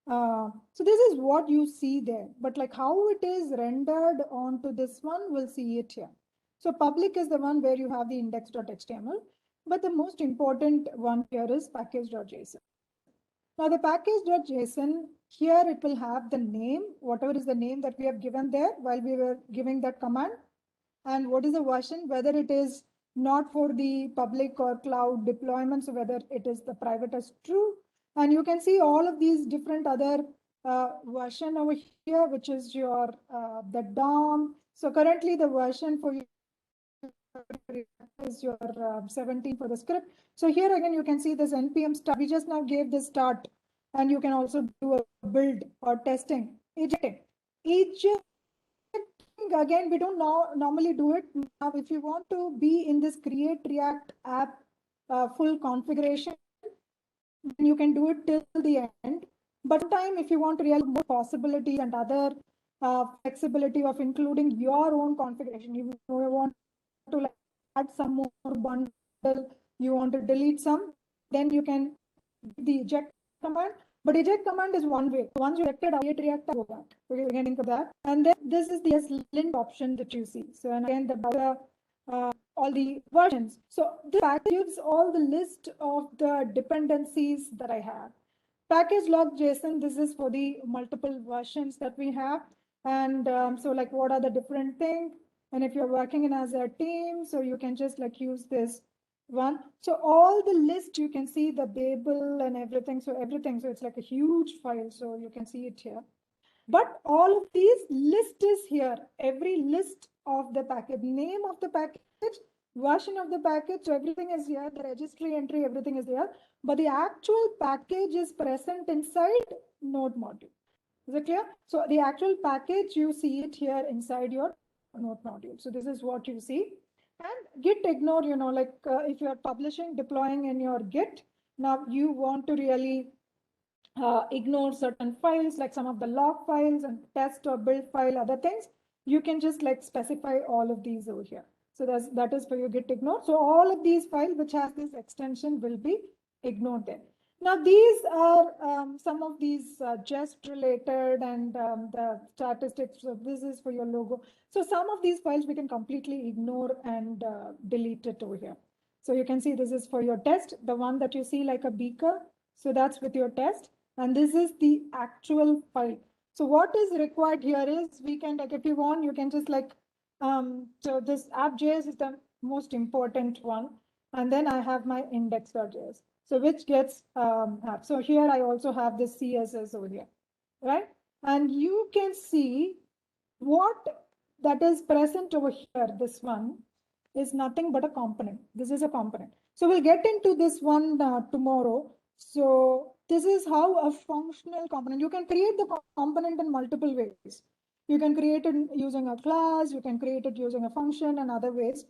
so this is what you see there, but like how it is rendered onto this one, we'll see it here. So public is the one where you have the index.html, but the most important one here is package.json. Now the package.json, here it will have the name, whatever is the name that we have given there while we were giving that command, and what is the version, whether it is not for the public or cloud deployments, so whether it is the private as true. And you can see all of these different other version over here, which is your the DOM. So currently the version for you is your 17 for the script. So here again, you can see this npm start. We just now gave this start, and you can also do a build or testing. Ejecting again, we don't normally do it. Now, if you want to be in this create React app full configuration, then you can do it till the end. But sometime if you want to realize more possibilities and other flexibility of including your own configuration, you want to like add some more bundle, you want to delete some, then you can do the eject command. But eject command is one way. Once you ejected, create React, go back. Okay, we can think of that. And then this is the lint option that you see. So and again, the all the versions. So this package gives all the list of the dependencies that I have. Package log JSON, this is for the multiple versions that we have. And so like what are the different things? And if you're working in as a team, so you can just like use this one. So all the list, you can see the Babel and everything. So everything, so it's like a huge file. So you can see it here. But all of these list is here. Every list of the package, name of the package, version of the package, so everything is here. The registry entry, everything is there. But the actual package is present inside node module. Is it clear? So the actual package, you see it here inside your node module. So this is what you see. And Git ignore, like if you are publishing, deploying in your Git, now you want to really ignore certain files, like some of the log files and test or build file, other things, you can just like specify all of these over here. So that is for your Git ignore. So all of these files which has this extension will be ignored there. Now these are some of these jest related and the statistics. So this is for your logo. So some of these files we can completely ignore and delete it over here. So you can see this is for your test, the one that you see like a beaker. So that's with your test. And this is the actual file. So what is required here is we can, like, if you want, you can just like, so this app.js is the most important one. And then I have my index.js. So which gets app. So here I also have this CSS over here, right? And you can see what that is present over here. This one is nothing but a component. This is a component. So we'll get into this one tomorrow. So this is how a functional component, you can create the component in multiple ways. You can create it using a class, you can create it using a function and other ways.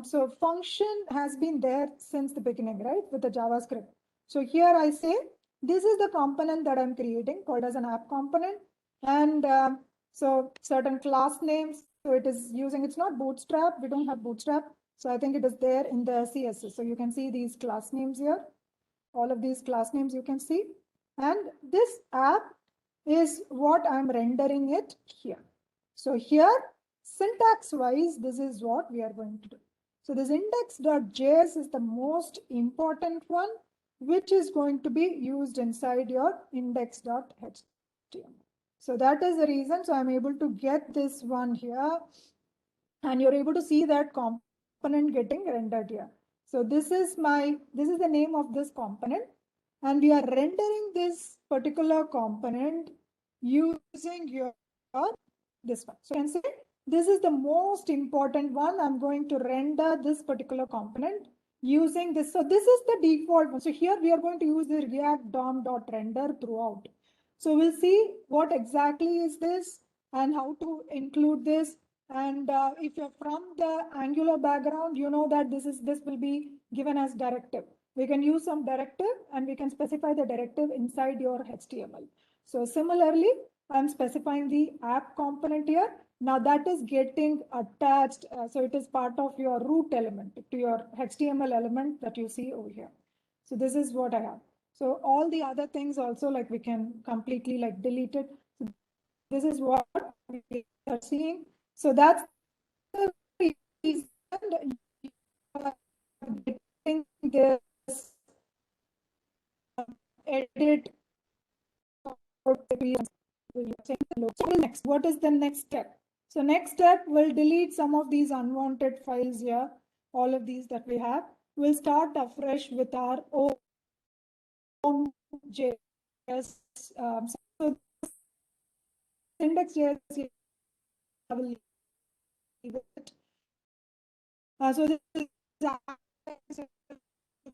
So function has been there since the beginning, right, with the JavaScript. So here I say, this is the component that I'm creating called as an app component. And so certain class names, so it is using, it's not Bootstrap, we don't have Bootstrap. So I think it is there in the CSS. So you can see these class names here. All of these class names you can see. And this app is what I'm rendering it here. So here, syntax wise, this is what we are going to do. So this index.js is the most important one, which is going to be used inside your index.html. So that is the reason. So I'm able to get this one here, and you're able to see that component getting rendered here. So this is the name of this component, and we are rendering this particular component using your this one. So you can say this is the most important one. I'm going to render this particular component using this. So this is the default one. So here we are going to use the React DOM.render throughout. So we'll see what exactly is this. and how to include this. And if you're from the Angular background, you know that this will be given as directive. We can use some directive and we can specify the directive inside your HTML. So similarly, I'm specifying the app component here. Now that is getting attached. So it is part of your root element to your HTML element that you see over here. So this is what I have. So all the other things also, like we can completely like delete it. So this is what we are seeing. So that's the reason you are getting this edit. Next, what is the next step? So next step will delete some of these unwanted files here. All of these that we have. We'll start afresh with our own JS. So index.js, I will leave it. So this is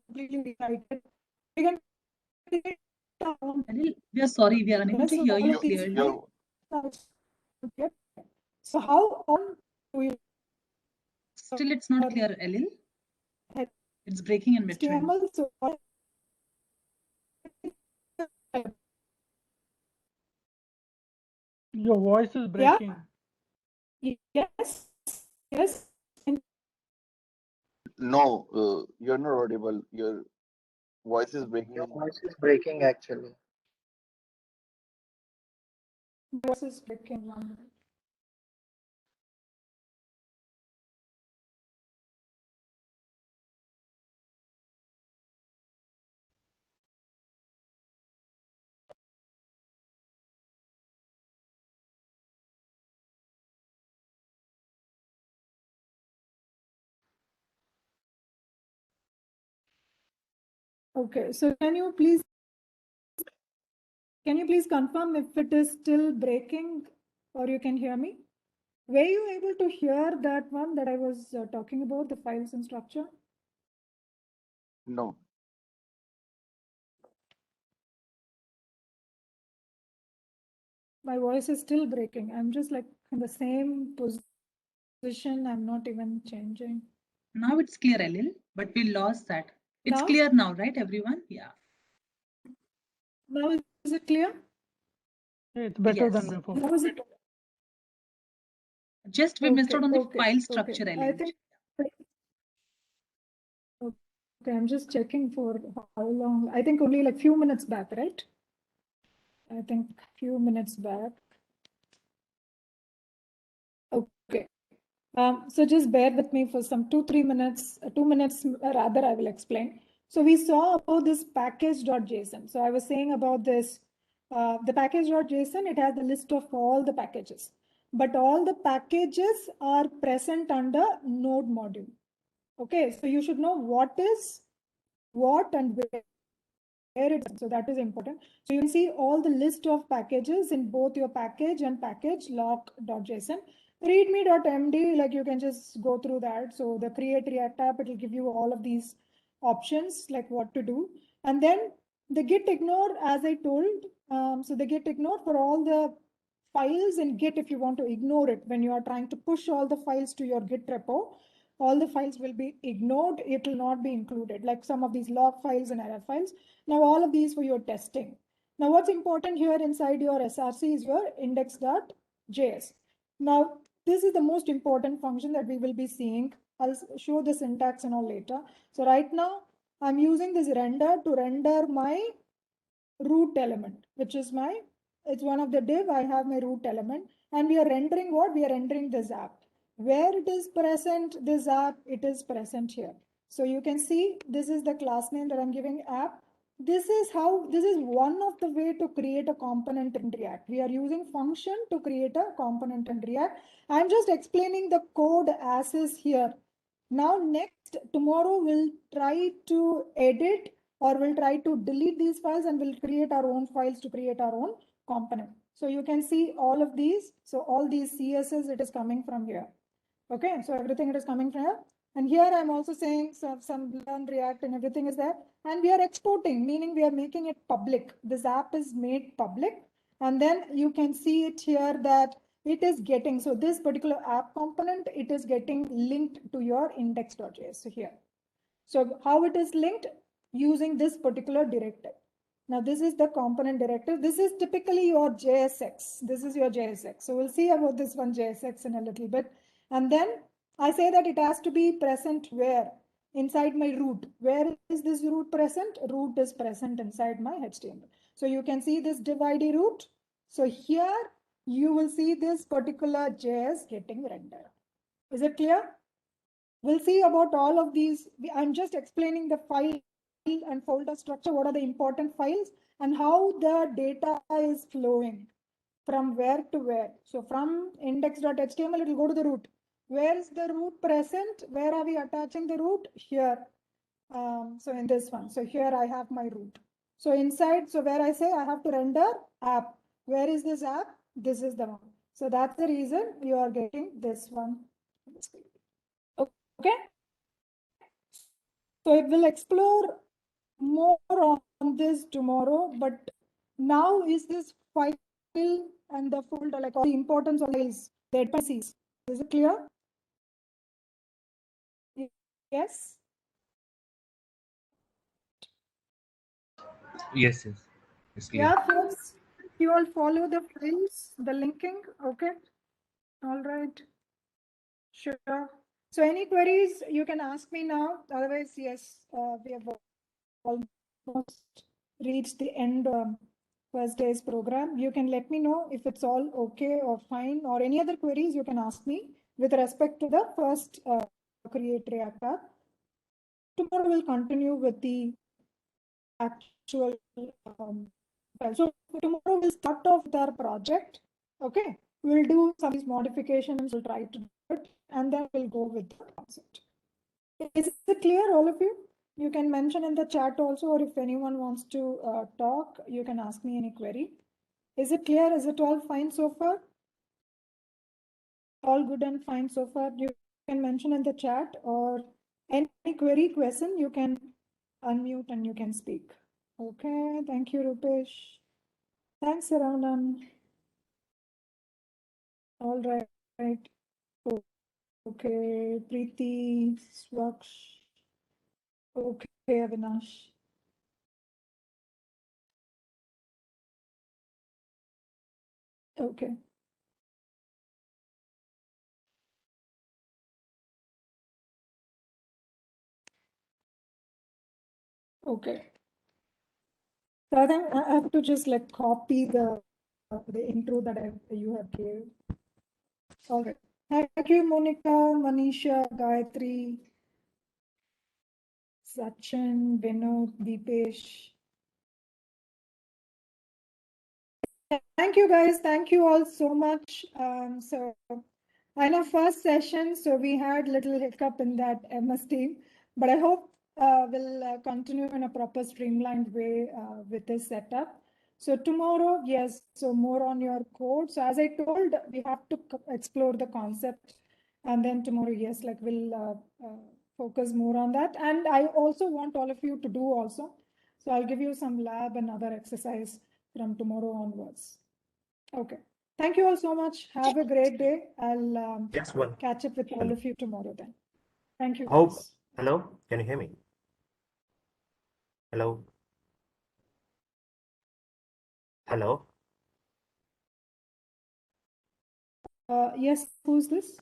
completely rewritten. We can create our own. Anil, we are sorry, we are unable to So hear all you of these clearly. Okay. So how on do we Still, it's not clear, Anil. It's breaking in between. HTML? So Your voice is breaking. yes, yes. No, you're not audible. Your voice is breaking. Your voice is breaking actually. Voice is breaking 1 minute. Okay, so can you please confirm if it is still breaking or you can hear me? Were you able to hear that one that I was talking about, the files and structure? No. My voice is still breaking. I'm just like in the same position. I'm not even changing. Now it's clear, Anil, but we lost that. It's Now? clear now, right, everyone? Yeah. Now is it clear? It's better than Yes. before. Now is it? Just we missed out on the Okay, file okay. structure I element. think. Okay, I'm just checking for how long. I think only like few minutes back, right? I think few minutes back. Okay. So just bear with me for some 2-3 minutes, 2 minutes rather, I will explain. So we saw about this package.json. So I was saying about this, the package.json, it has the list of all the packages, but all the packages are present under node module. Okay, so you should know what is what and where it is. So that is important. So you can see all the list of packages in both your package and package lock.json. Readme.md, like you can just go through that. So the create React app, it will give you all of these options, like what to do. And then the git ignore, as I told, so the git ignore for all the files in Git, if you want to ignore it, when you are trying to push all the files to your Git repo, all the files will be ignored. It will not be included, like some of these log files and error files. Now, all of these for your testing. Now, what's important here inside your SRC is your index.js. Now, this is the most important function that we will be seeing. I'll show the syntax and all later. So right now, I'm using this render to render my root element, which is it's one of the div. I have my root element, and we are rendering what? We are rendering this app. Where it is present, this app, it is present here. So you can see this is the class name that I'm giving app. This is one of the way to create a component in React. We are using function to create a component in React. I'm just explaining the code as is here. Now next, tomorrow we'll try to edit or we'll try to delete these files and we'll create our own files to create our own component. So you can see all of these. So all these CSS, it is coming from here. Okay, so everything it is coming from here. And here I'm also saying some learn React and everything is there. And we are exporting, meaning we are making it public. This app is made public. And then you can see it here that it is getting, so this particular app component, it is getting linked to your index.js. So here. So how it is linked? Using this particular directive. Now this is the component directive. This is typically your JSX. This is your JSX. So we'll see about this one JSX in a little bit. And then I say that it has to be present where? Inside my root. Where is this root present? Root is present inside my HTML. So you can see this div ID root. So here you will see this particular JS getting rendered. Is it clear? We'll see about all of these. I'm just explaining the file and folder structure. What are the important files and how the data is flowing from where to where. So from index.html, it will go to the root. Where is the root present? Where are we attaching the root? Here. So in this one. So here I have my root. So inside, so where I say I have to render app. Where is this app? This is the one. So that's the reason you are getting this one. Okay. So it will explore more on this tomorrow, but now is this file and the folder, like all the importance of files, the dependencies. Is it clear? Yes. Yes, yes. It's clear. Yeah, folks, you all follow the files, the linking. Okay. All right. Sure. So any queries you can ask me now. Otherwise, yes, we have almost reached the end first day's program. You can let me know if it's all okay or fine, or any other queries you can ask me with respect to the first Create React app. Tomorrow we'll continue with the actual so tomorrow we'll start off with our project. Okay, we'll do some of these modifications, we'll try to do it, and then we'll go with the concept. Is it clear, all of you? You can mention in the chat also, or if anyone wants to talk, you can ask me any query. Is it clear? Is it all fine so far? All good and fine so far? You can mention in the chat, or any query, question, you can unmute and you can speak. Okay, thank you, Rupesh. Thanks, Saranan. All right. Okay, Preeti, Swaksh. Okay, Avinash. Okay. Okay. So I think I have to just like copy the intro that you have gave. All right. Thank you, Monica, Manisha, Gayatri, Sachin, Vinod, Deepesh. Thank you, guys. Thank you all so much. So I know first session, so we had little hiccup in that MS team, but I hope we'll continue in a proper streamlined way with this setup. So tomorrow, yes, so more on your code. So as I told, we have to explore the concept, and then tomorrow, yes, like we'll focus more on that. And I also want all of you to do also. So I'll give you some lab and other exercise from tomorrow onwards. Okay. Thank you all so much. Have a great day. I'll Just one. catch up with all of you tomorrow then. Thank you. How? Guys. Hello? Can you hear me? Hello? Hello? Yes, who's this?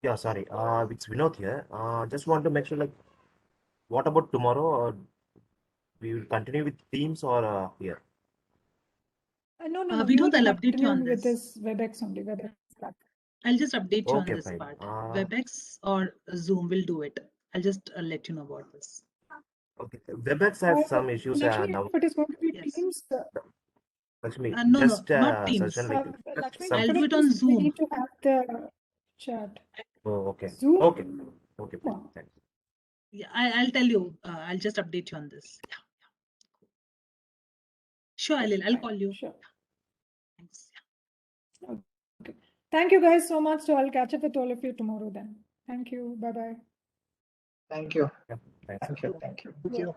Yeah, sorry. It's Vinod here. Just want to make sure, like, what about tomorrow? We will continue with Teams or here? No, We will don't, I'll update you continue on with this. this WebEx only. WebEx. I'll just update you on Okay, this fine. part. WebEx or Zoom will do it. I'll just let you know about this. Okay. WebEx has some issues Lakshmi, now. if it is going to be Yes. Teams, Lakshmi, No, just not Teams. suggestion like Lakshmi, some. I'll do it Teams, on we Zoom. need to have the chat. Oh, okay. Zoom? Okay. Okay, fine. No. Thanks. Yeah, I'll tell you. I'll just update you on this. Yeah. Sure, I'll call you. Sure. Thanks. Okay. Thank you guys so much. So I'll catch up with all of you tomorrow then. Thank you. Bye-bye. Thank you. Yeah, thanks. Thank you. Thank you. Thank you.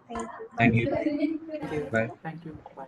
Thank you. Bye. Thank you. Bye.